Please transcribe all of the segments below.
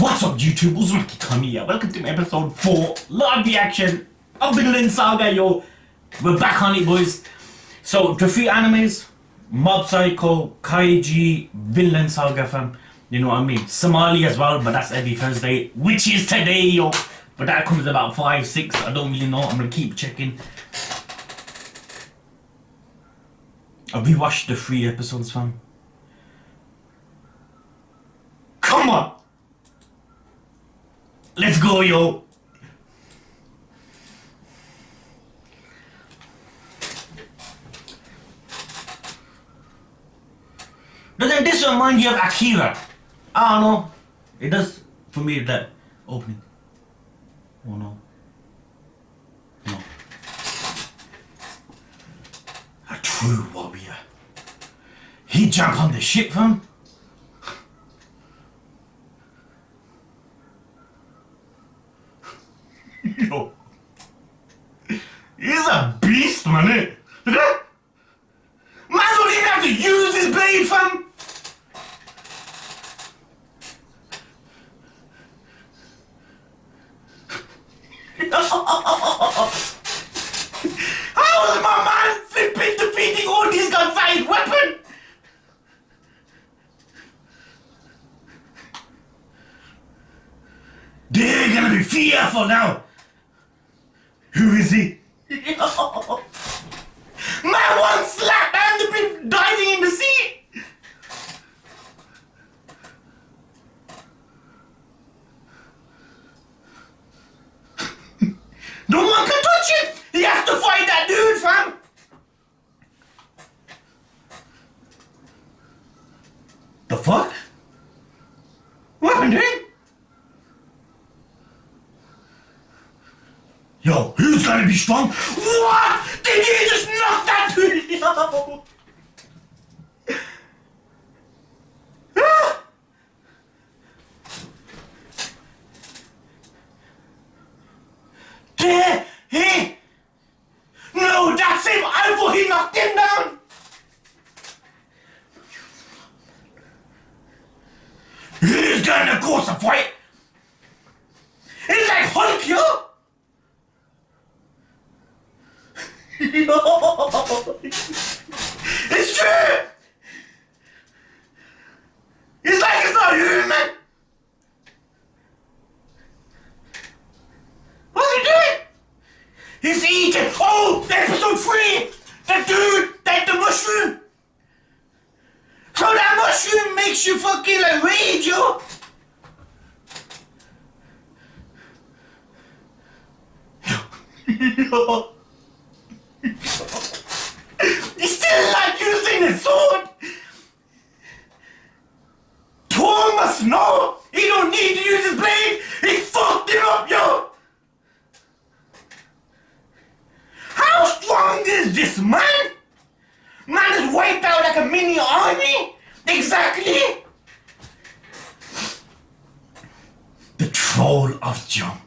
What's up YouTube, Uzumaki Kami here. Welcome to episode 4, live reaction of Vinland Saga, yo. We're back on it, boys. So, the 3 animes, Mob Psycho, Kaiji, Vinland Saga, fam. You know what I mean? Somali as well, but that's every Thursday, which is today, yo. But that comes about 5, 6, I don't really know. I'm gonna keep checking. Have we watched the 3 episodes, fam? Come on! Let's go, yo! Doesn't this remind you of Akira? I don't know. It does for me, that opening. Oh no. No. A true warrior. He jumped on the ship, fam. Yo. He's a beast, man. Man don't even have to use his blade, fam. How is my man flipping defeating all these gunfight weapons? They're gonna be fearful now. Who is he? Man, one slap and they've been diving in the sea. No one can touch it. He has to fight that dude, fam. The fuck? What happened to him? Yo, who's gonna be strong? What? Did he just knock that dude? Yo! There! Hey! No, that's him! I thought he knocked him down! Who's gonna cause a fight? It's like Hulk, yo! It's true! It's like it's not human! What's he doing? He's eating! Oh! Episode 3! The dude! Like the mushroom! So that mushroom makes you fucking like rage, yo! Yo! He's still not using his sword! Thor must know! He don't need to use his blade! He fucked him up, yo! How strong is this man? Man is wiped out like a mini army! Exactly! The troll of Jump.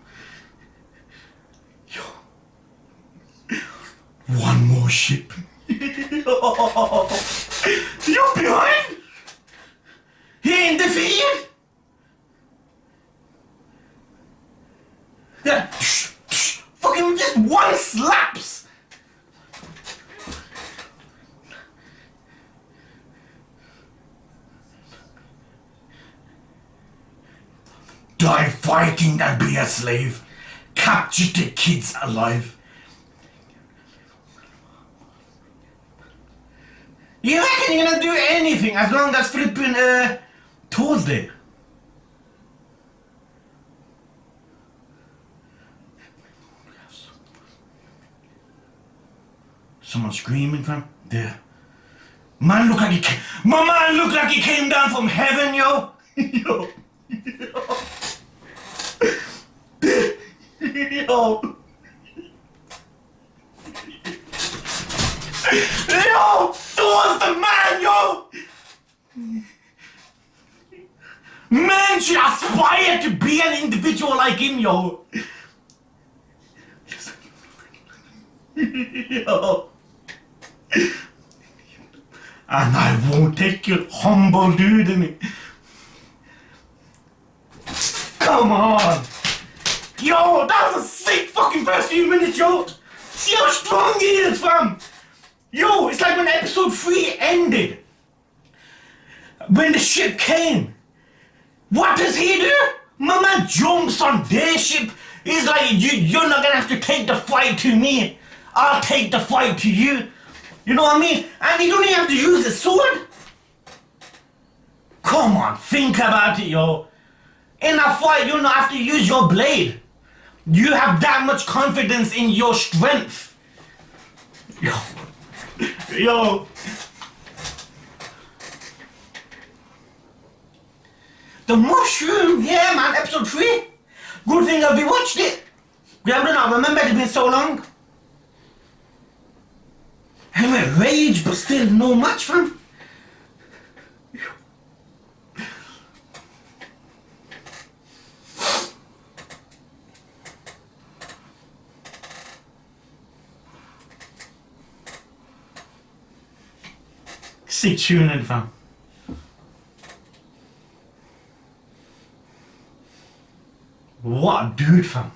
One more ship. You're behind? He ain't defeated? Yeah. Fucking just one slaps. Die fighting and be a slave. Capture the kids alive. You reckon you're gonna do anything as long as flipping Thors there? Someone screaming from there. Man look like he came. My man look like he came down from heaven, yo. Yo. Yo. Yo! Thor's the man, yo! Man should aspire to be an individual like him, yo! Yo! And I won't take your humble dude in it. Come on! Yo, that was a sick fucking first few minutes, yo! See how strong he is, fam! Yo, it's like when episode 3 ended. When the ship came. What does he do? My man jumps on their ship. He's like, you're not gonna have to take the fight to me. I'll take the fight to you. You know what I mean? And you don't even have to use the sword. Come on, think about it, yo. In a fight, you don't have to use your blade. You have that much confidence in your strength. Yo. The mushroom, yeah man, episode 3. Good thing I've been watched it. Yeah, I do not remember it's been so long. I'm at rage, but still no match for him. Stay tuned in, fam. What a dude, fam.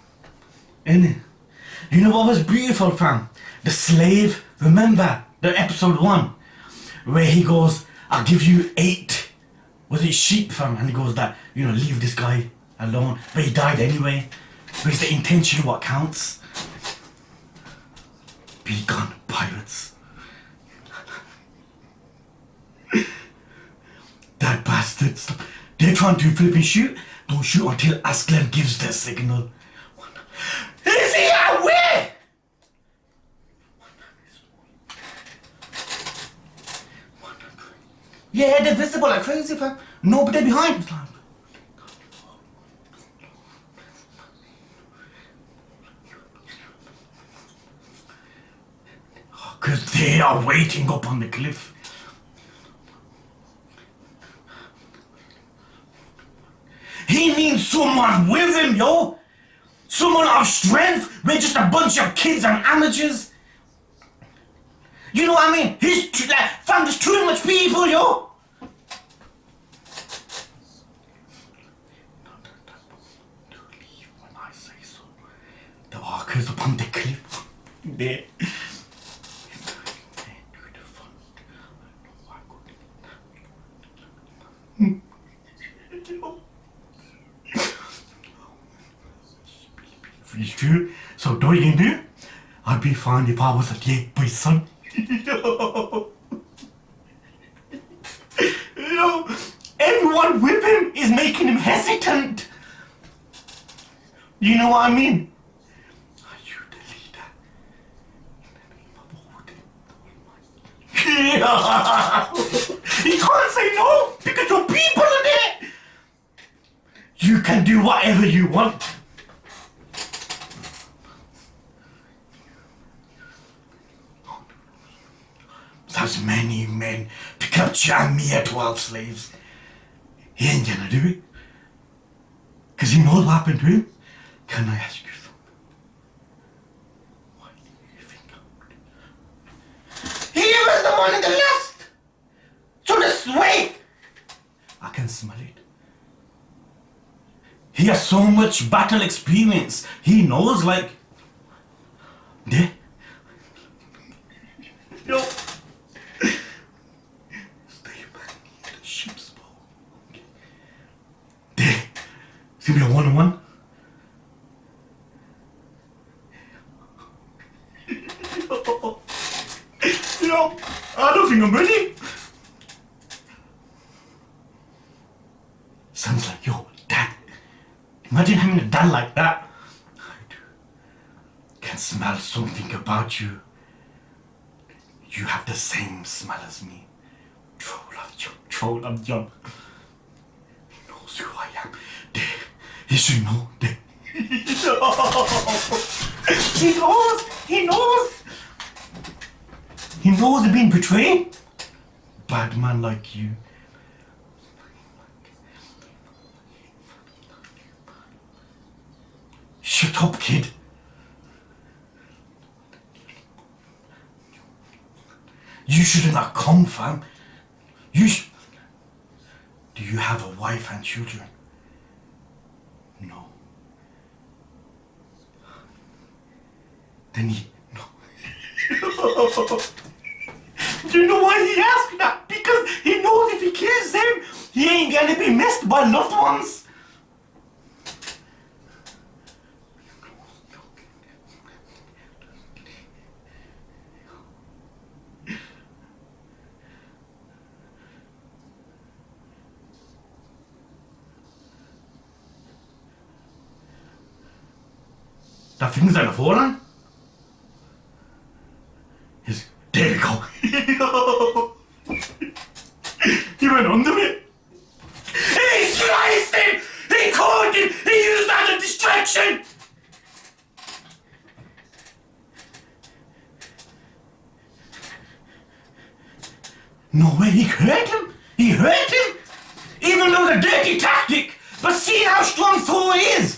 Innit? You know what was beautiful, fam? The slave, remember the episode 1 where he goes, I'll give you 8, was it sheep, fam? And he goes that, you know, leave this guy alone. But he died anyway. But it's the intention what counts. Be gone, pirates. That bastards. They're trying to flipping shoot. Don't shoot until Askeladd gives the signal. Is he away? Yeah, they're visible like crazy, fam. Nobody behind. Because they are waiting up on the cliff. He needs someone with him, yo. Someone of strength. We're just a bunch of kids and amateurs. You know what I mean? Fam, there's too much people, yo. When I say so. The walkers upon the cliff. There. It's true. So what you can do? I'd be fine if I was a dead boy, son. Everyone with him is making him hesitant. You know what I mean? Are you the leader? In the name of Odin. He can't say no because your people are there. You can do whatever you want. There's many men to capture a mere 12 slaves. He ain't gonna do it. Cause he knows what happened to him. Can I ask you something? Why do you think he was the one in the last? So this way! I can smell it. He has so much battle experience. He knows like... There. Yo. It's gonna be a one-on-one. I don't think I'm ready. Sounds like, yo, dad. Imagine having a dad like that. I do. Can smell something about you. You have the same smell as me. Troll of John. He knows who I am. He should know that. He knows. He knows they're being betrayed. Bad man like you. Shut up, kid. You should not come, fam. Do you have a wife and children? No. Then he... No. Do you know why he asked that? Because he knows if he kills them, he ain't gonna be missed by loved ones. Da fing seine Vorlang. There we go. He went under it. He sliced him! He caught him! He used that as a distraction! No way, he hurt him! He hurt him! Even though it's a dirty tactic! But see how strong Thor is!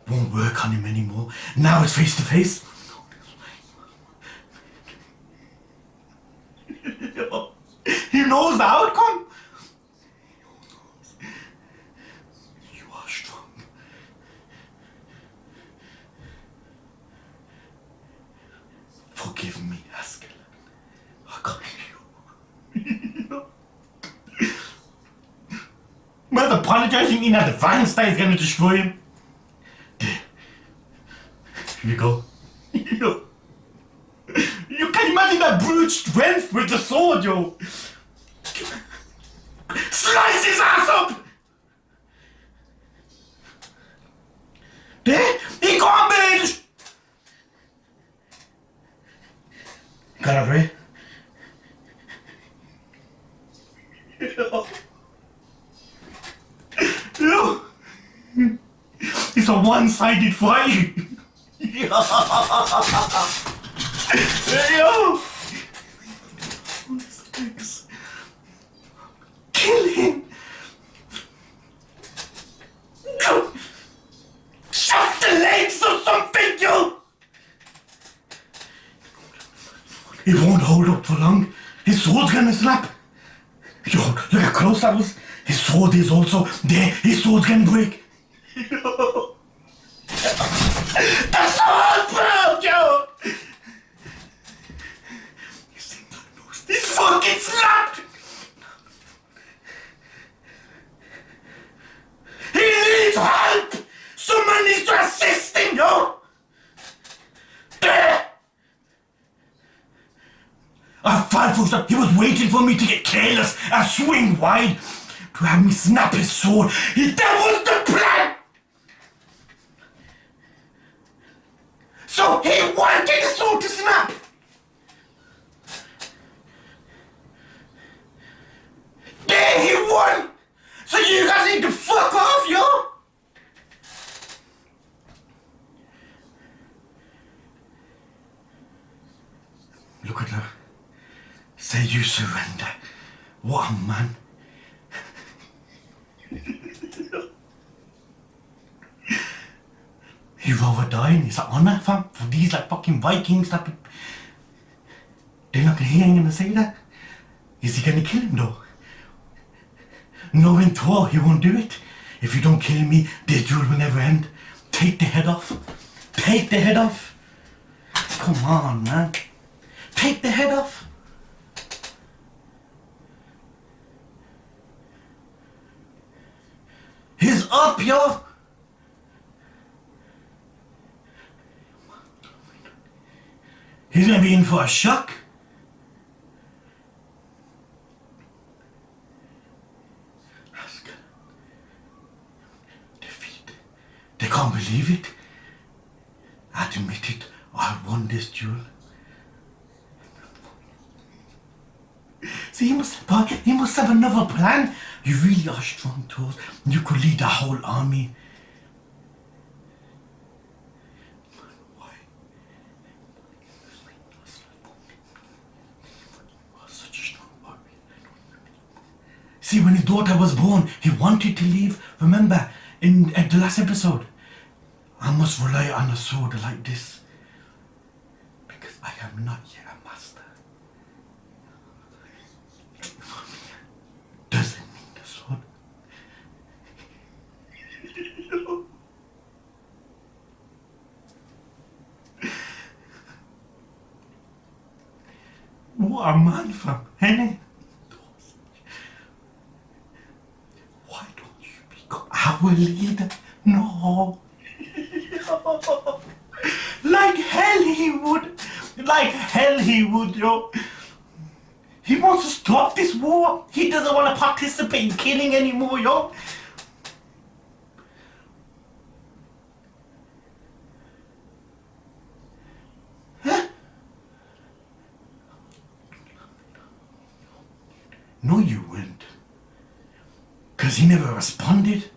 Won't work on him anymore. Now it's face to face. He knows the outcome. You are strong. Forgive me, Askeladd. I got you. Man's apologizing in advance that he's gonna destroy him. Here you go. You can imagine that brute strength with the sword, yo. Slice his ass up! There, he can't manage. Got out, right? Yo. It's a one-sided fight. Yo! Kill him! Shut the legs or something, yo! He won't hold up for long. His sword's gonna snap. Yo, look how close that was. His sword is also there. His sword's gonna break. Yo. The sword broke, yo! He's fucking slapped! He needs help! Someone needs to assist him, yo! There! I fell for stuff. He was waiting for me to get careless and swing wide to have me snap his sword. That was the plan! So he wanted the sword to snap! There, he won! So you guys need to fuck off, yo! Look at her. Say you surrender. What a man. He'd rather die, and it's an honor, fam, for these like fucking Vikings that they're not gonna, he ain't gonna say that. Is he gonna kill him though? Knowing Thor, he won't do it. If you don't kill me, this duel will never end. Take the head off. Take the head off. Come on, man. Take the head off. He's up, yo. He's gonna be in for a shock. Defeat. They can't believe it. Admit it. I won this duel. See, he must have another plan. You really are strong, Thors. You could lead a whole army. See, when his daughter was born, he wanted to leave. Remember, at the last episode, I must rely on a sword like this. Because I am not yet a master. Doesn't mean the sword. What a man, fam, innit? Why don't you become our leader? No. Like hell he would. Like hell he would, yo. He wants to stop this war. He doesn't want to participate in killing anymore, yo. Huh? No, you wouldn't. Because he never responded.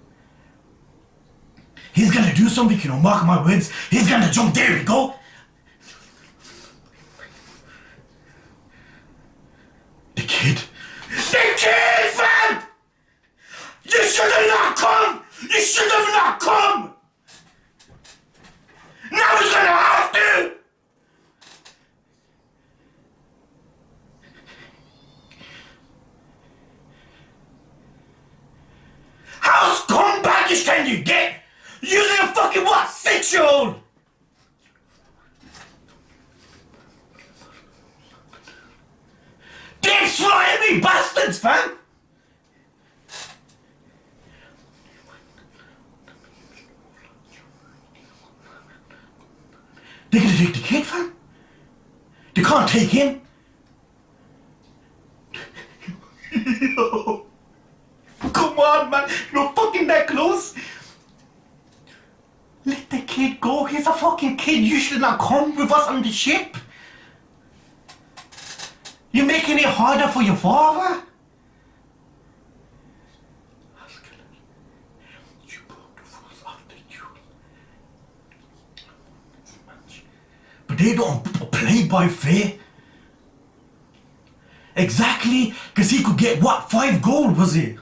He's gonna do something, you know, mark my words. He's gonna jump, there we go. The kid, fam! You should have not come! You should have not come! Now he's gonna have to! How scumbagish can you get? Using a fucking what? 6-year-old! Damn slimy bastards, fam! They're gonna take the kid, fam? They can't take him? Come on, man. You're fucking that close. Let the kid go. He's a fucking kid. You should not come with us on the ship. You're making it harder for your father. Askeladd, you broke the rules after you. But they don't play by fair. Exactly, because he could get what? 5 gold, was it?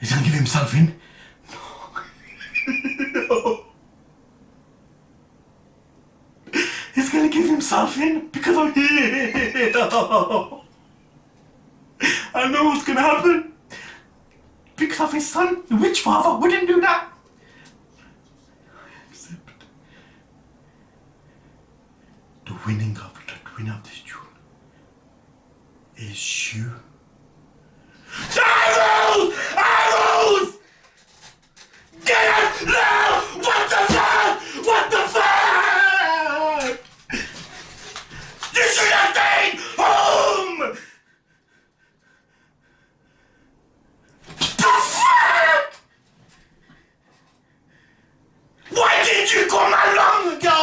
He's gonna give himself in. No. He's gonna give himself in because I'm here. I know what's gonna happen. Because of his son. Which father wouldn't do that? Except the winner of this duel is you. Arrows! Arrows! Get it now! What the fuck? What the fuck? You should have stayed home! The fuck? Why did you come along ago?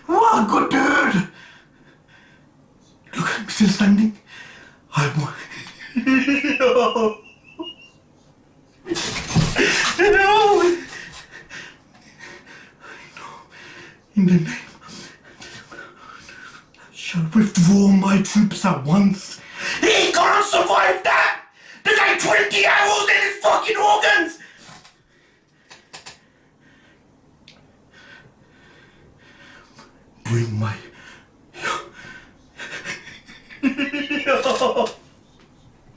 What a good dude! Look, I'm still standing. I won. No! In the name, I shall withdraw my troops at once. He can't survive that! There's like 20 arrows in his fucking organs! Bring my...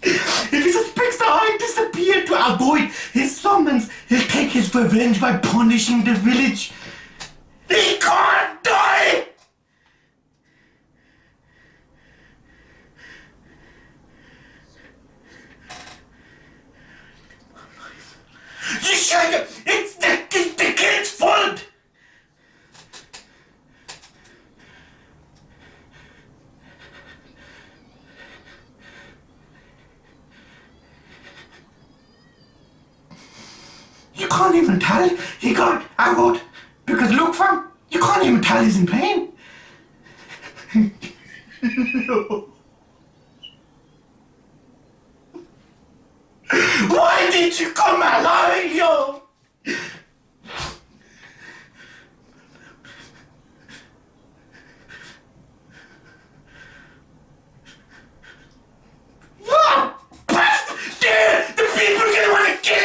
If he suspects that I disappeared to avoid his summons, he'll take his revenge by punishing the village. He can't die! You should... It's the kid's fault! You can't even tell he got arrowed. Because look, fam, you can't even tell he's in pain. Why did you come alive, yo? What? Bastard! Dude, the people are gonna wanna kill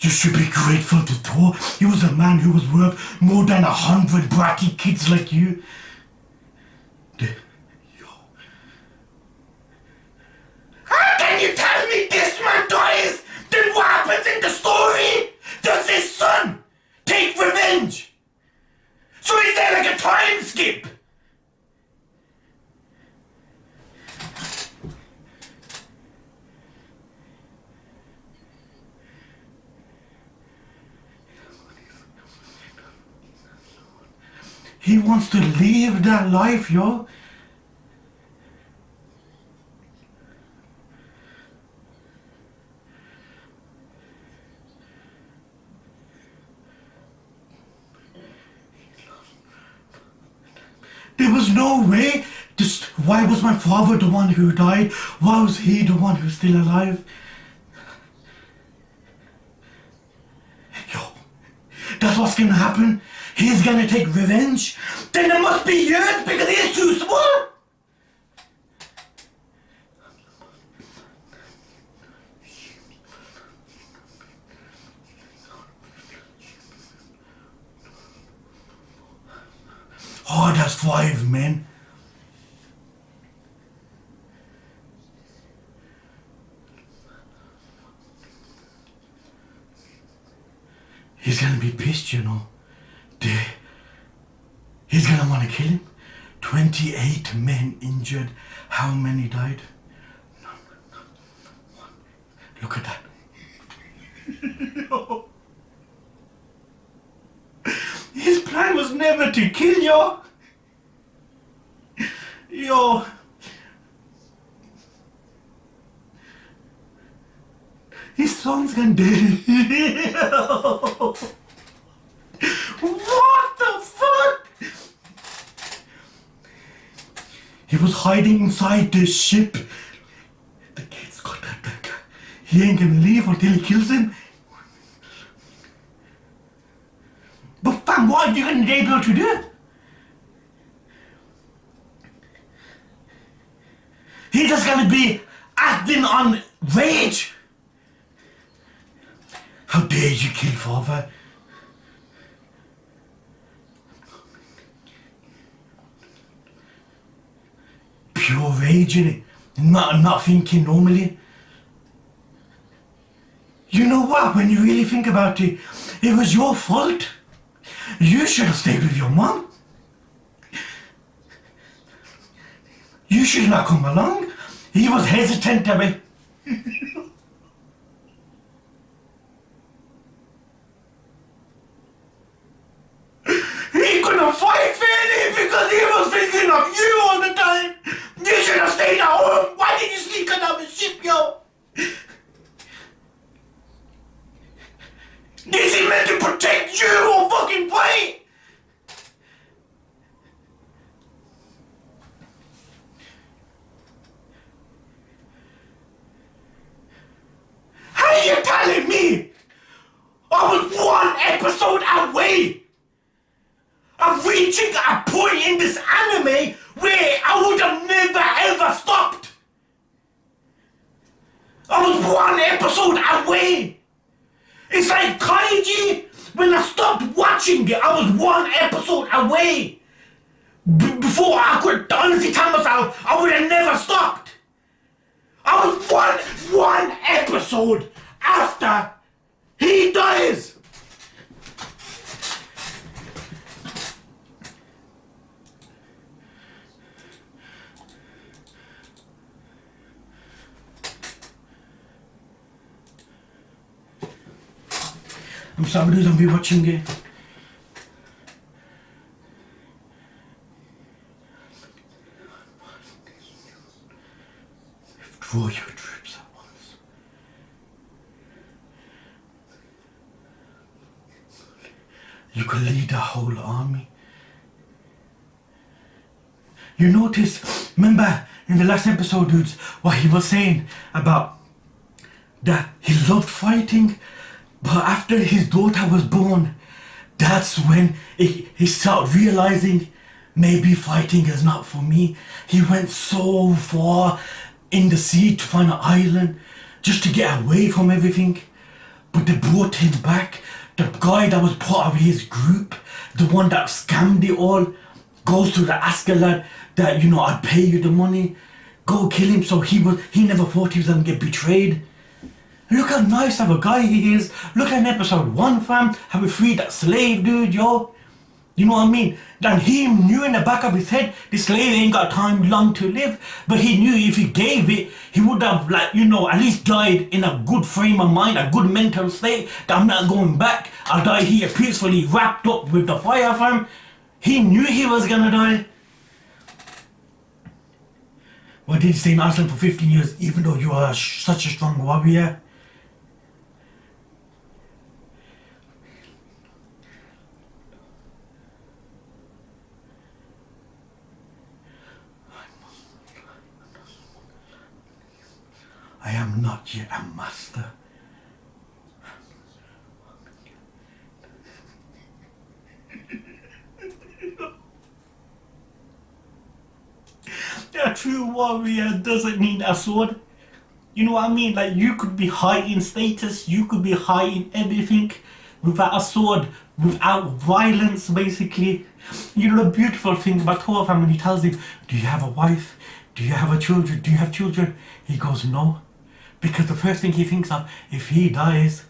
You should be grateful to Thor. He was a man who was worth more than 100 bratty kids like you. How can you tell me this man dies? Then what happens in the story? Does his son take revenge? So is there like a time skip? He wants to live that life, yo. There was no way. Just why was my father the one who died? Why was he the one who's still alive? Yo, that's what's gonna happen. He's gonna take revenge. Then there must be years because he's too small. Oh, that's 5 men. He's gonna be pissed, you know. He's gonna wanna kill him. 28 men injured. How many died? None. One. Look at that. His plan was never to kill you. Yo. His son's gonna die. What the fuck? He was hiding inside the ship. The kid's got that dagger. He ain't gonna leave until he kills him. But fam, what are you gonna be able to do? He's just gonna be acting on rage. How dare you kill father? Pure rage in it. Not thinking normally. You know what? When you really think about it, it was your fault. You should have stayed with your mom. You should not come along. He was hesitant to me. He couldn't fight fairly because he was thinking of you all the time. You should have stayed at home. Why did you sneak on the ship, yo? Is he meant to protect you or fucking fight? How are you telling me I was 1 episode away of reaching a point in this anime where I would have never ever stopped? I was 1 episode away. It's like Kaiji. When I stopped watching it, I was 1 episode away. Before I could honestly tell myself, I would have never stopped. I was one episode after he dies. I'm sorry, I'll be watching it. Withdraw your troops at once. You can lead a whole army. You notice, remember in the last episode, dudes, what he was saying about that he loved fighting, but after his daughter was born, that's when he started realizing maybe fighting is not for me. He went so far in the sea to find an island just to get away from everything. But they brought him back. The guy that was part of his group, the one that scammed it all, goes to the Askeladd that, you know, I'd pay you the money. Go kill him. So he never thought he was gonna get betrayed. Look how nice of a guy he is. Look at episode 1, fam. How we freed that slave dude, yo. You know what I mean? And he knew in the back of his head, this slave ain't got time long to live. But he knew if he gave it, he would have, like, you know, at least died in a good frame of mind, a good mental state, that I'm not going back. I'll die here peacefully, wrapped up with the fire, fam. He knew he was gonna die. Why did he stay in Iceland for 15 years, even though you are such a strong warrior? I am not yet a master. A true warrior doesn't need a sword. You know what I mean? Like, you could be high in status, you could be high in everything without a sword, without violence, basically. You know the beautiful thing about Thor, fam, when he tells him, do you have a wife? Do you have a children? Do you have children? He goes, no. Because the first thing he thinks of, if he dies...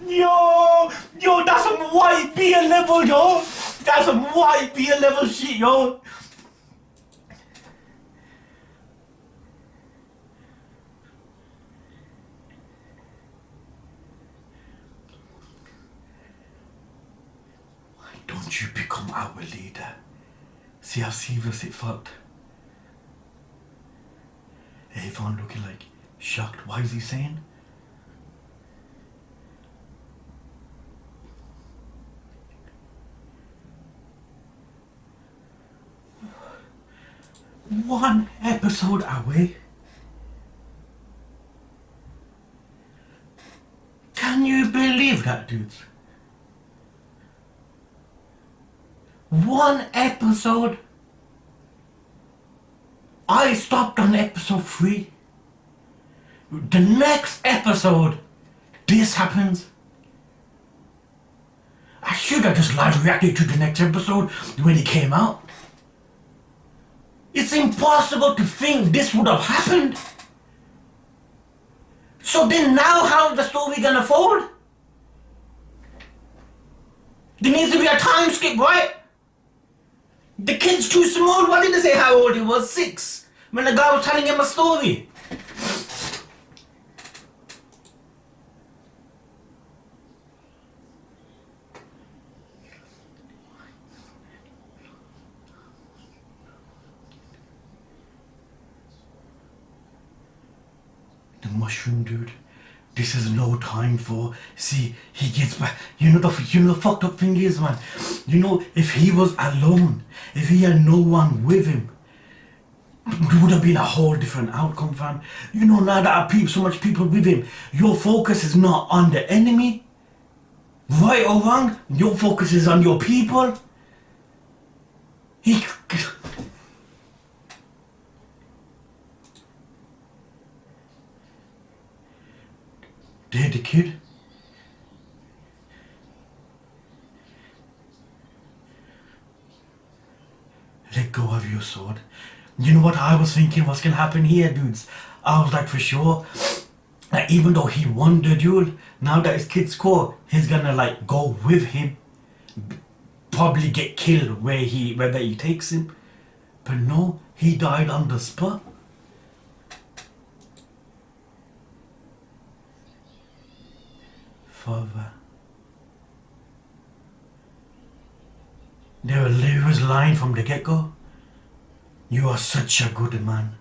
Yo, that's some white beer level, yo. That's some white beer level shit, yo. Why don't you become our leader? See how serious it felt. Avon looking like shocked. Why is he saying? One episode away. Can you believe that, dudes? One episode. I stopped on episode 3. The next episode, this happens. I should have just live reacted to the next episode when it came out. It's impossible to think this would have happened. So then now how's the story gonna fold? There needs to be a time skip, right? The kid's too small. Why did they say how old he was? 6. When the guy was telling him a story. The mushroom dude. This is no time for. See, he gets back. You know the fucked up thing is, man. You know, if he was alone, if he had no one with him, it would have been a whole different outcome, fam. You know, now that I so much people with him, your focus is not on the enemy, right or wrong. Your focus is on your people. There, the kid. Let go of your sword. You know what I was thinking what's gonna happen here, dudes? I was like, for sure, that even though he won the duel, now that his kid's score, he's gonna like go with him, probably get killed wherever he takes him. But no, he died on the spot. Father. There was line from the get-go. You are such a good man.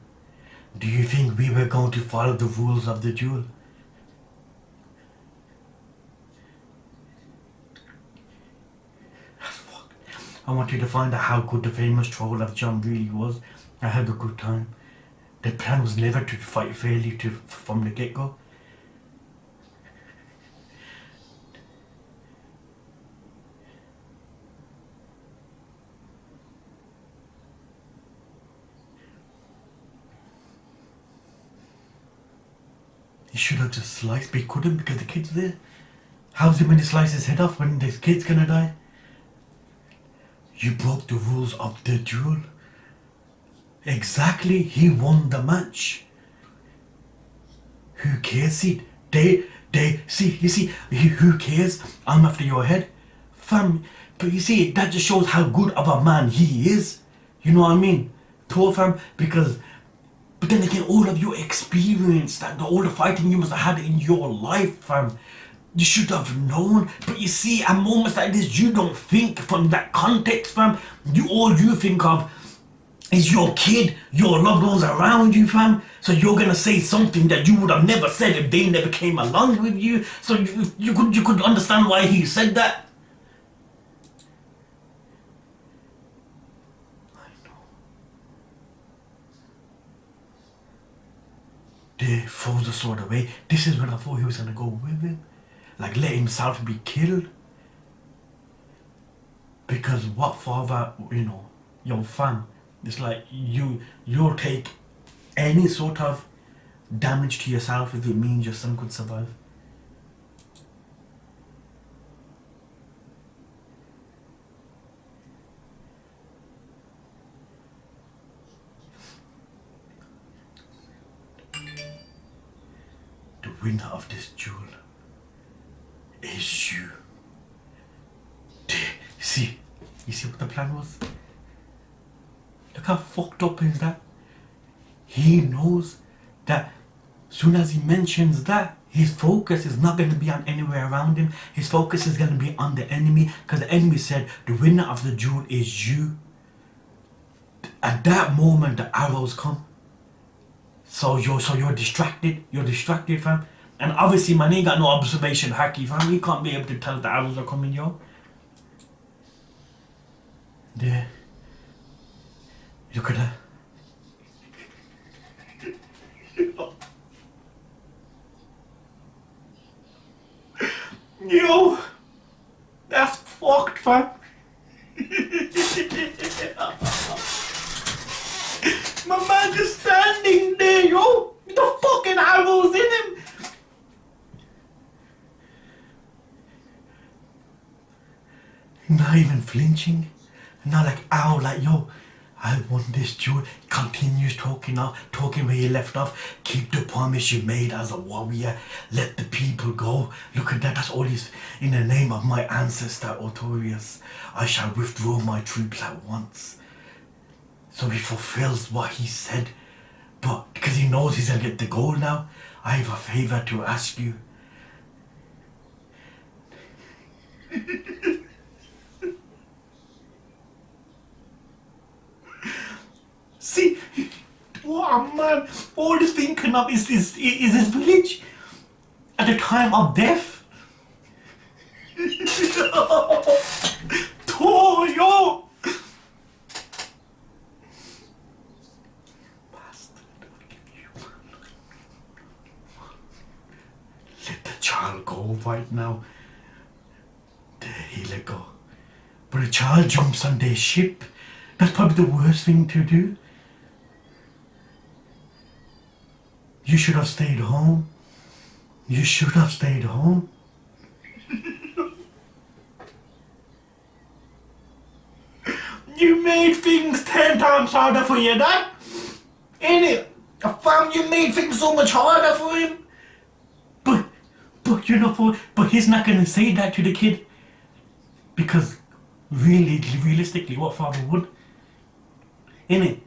Do you think we were going to follow the rules of the duel? That's fucked. I want you to find out how good the famous troll of John really was. I had a good time. The plan was never to fight fairly from the get-go. He should have just sliced, but he couldn't because the kid's there. How's he going to slice his head off when this kid's gonna die? You broke the rules of the duel. Exactly, he won the match. Who cares? See, who cares? I'm after your head. Fam, but you see, that just shows how good of a man he is. You know what I mean? Thor, fam, because, but then again, all of your experience, that all the fighting you must have had in your life, fam, you should have known. But you see, at moments like this, you don't think from that context, fam. All you think of is your kid, your loved ones around you, fam. So you're gonna say something that you would have never said if they never came along with you. So you could understand why he said that. I know. They throws the sword away. This is when I thought he was gonna go with him. Like let himself be killed. Because what father, your fam, it's like you'll take any sort of damage to yourself if it means your son could survive. The winner of this duel is you. You see what the plan was? Look how fucked up is that? He knows that soon as he mentions that, his focus is not going to be on anywhere around him. His focus is going to be on the enemy, because the enemy said the winner of the duel is you. At that moment, the arrows come. So you're distracted. You're distracted, fam. And obviously, man, ain't got no observation hacky, fam. He can't be able to tell the arrows are coming, yo. There. Look at that. Yo, that's fucked, fam. My man just standing there, yo, with the fucking arrows in him. Not even flinching. Not like, ow, like, yo, I won this duel. Continues talking where he left off. Keep the promise you made as a warrior. Let the people go. Look at that. That's all he's in the name of my ancestor, Thors. I shall withdraw my troops at once. So he fulfills what he said. But because he knows he's gonna get the goal now, I have a favor to ask you. See, what a man, all he's thinking of is his village at the time of death. Thor, yo! Bastard, let the child go right now. There he let go. But a child jumps on their ship. That's probably the worst thing to do. You should have stayed home. You should have stayed home. You made things 10 times harder for your dad. Ain't it? Fam, you made things so much harder for him. But but he's not gonna say that to the kid. Because realistically, what father would? Ain't it?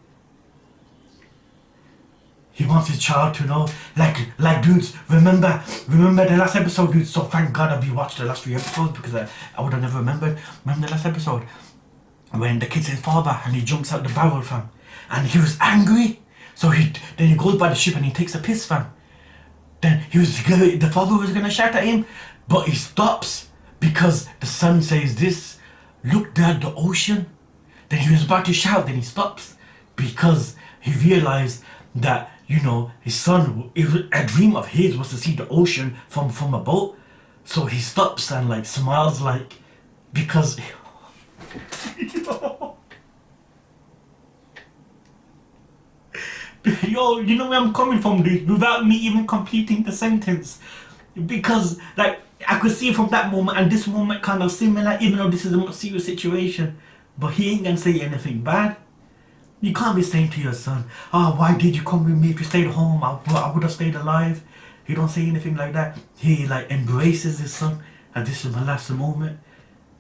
He wants his child to know, like dudes, remember the last episode, dudes, so thank God I've watched the last 3 episodes, because I would have never remembered. Remember the last episode? When the kid's his father, and he jumps out the barrel, fam, and he was angry, so then he goes by the ship and he takes a piss, fam. Then the father was gonna shout at him, but he stops, because the son says this, look dad, the ocean. Then he was about to shout, then he stops, because he realized that, his son, a dream of his was to see the ocean from a boat. So he stops and smiles because Yo, you know where I'm coming from, dude, without me even completing the sentence. Because, like, I could see from that moment and this moment kind of similar, even though this is a more serious situation. But he ain't gonna say anything bad. You can't be saying to your son, oh, why did you come with me? If you stayed home, I would have stayed alive. He don't say anything like that. He, like, embraces his son, and this is my last moment.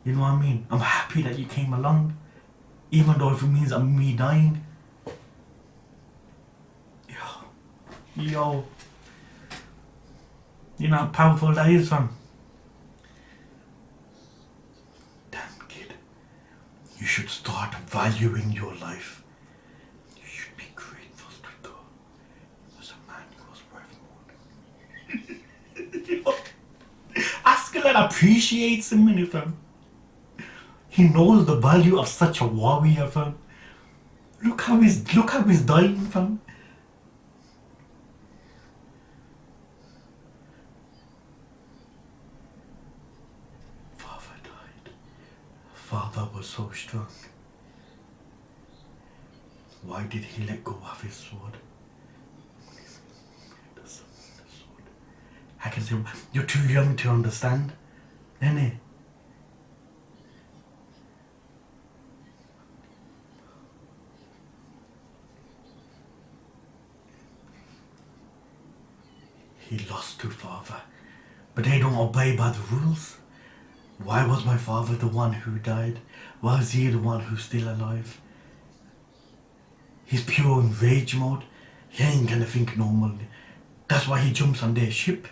You know what I mean? I'm happy that you came along, even though if it means I'm me dying. Yo. You know how powerful that is, fam? Damn, kid. You should start valuing your life. You should be grateful to God. There's a man who was worth more. Askeladd appreciates him, innit, fam? He knows the value of such a warrior, fam. Look how he's dying, fam. Father died. Father was so strong. Why did he let go of his sword? The sword. I can say, you're too young to understand, innit? He lost to father, but they don't obey by the rules. Why was my father the one who died? Why is he the one who's still alive? He's pure in rage mode. He ain't gonna think normally. That's why he jumps on their ship.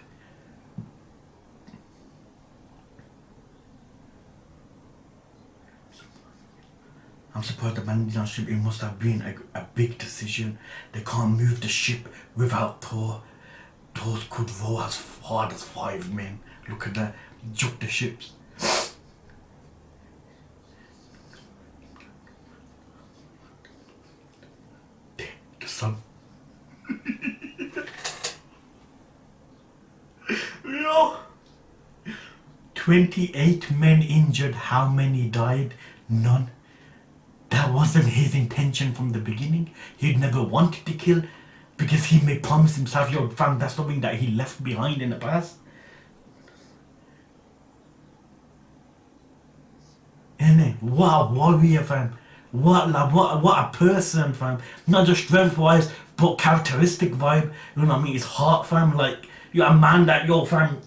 I'm surprised the landing on ship, it must have been a big decision. They can't move the ship without Thor. Thors could row as hard as 5 men. Look at that. Juke the ships. The sun. No. 28 men injured. How many died? None. That wasn't his intention from the beginning. He'd never wanted to kill, because he may promise himself, yo fam, that's something that he left behind in the past. Innit? What a warrior, fam. What a person, fam. Not just strength wise, but characteristic vibe. You know what I mean? His heart, fam. Like, you're a man that, yo fam,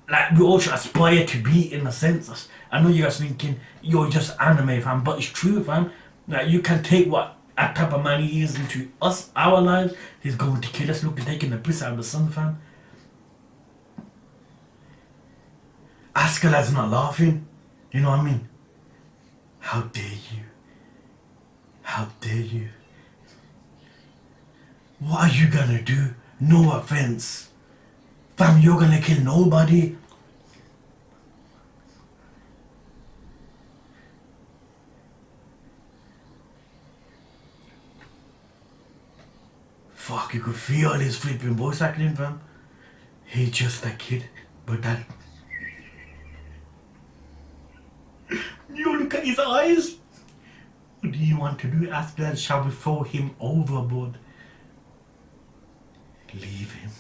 like, we all should aspire to be, in a sense. I know you guys thinking you're just anime, fam, but it's true, fam. Like, you can take what a type of man he is into us, our lives. He's going to kill us. Look, he's taking the piss out of the sun, fam. Askeladd's not laughing. You know what I mean? How dare you? How dare you? What are you gonna do? No offense. Fam, you're gonna kill nobody. Fuck, you could feel his flipping voice acting, fam. He's just a kid, but that... You look at his eyes. What do you want to do? Askeladd, shall we throw him overboard? Leave him.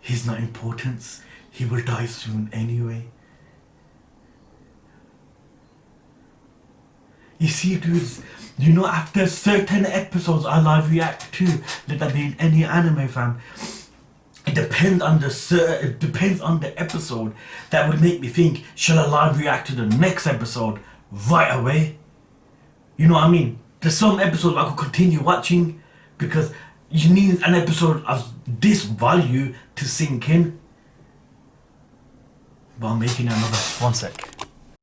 He's not important. He will die soon anyway. You see, dudes, you know, after certain episodes I live react to, let that be in any anime, fam, it depends on the episode that would make me think, shall I live react to the next episode right away? You know what I mean? There's some episodes I could continue watching because you need an episode of this value to sink in. But I'm making another. One sec.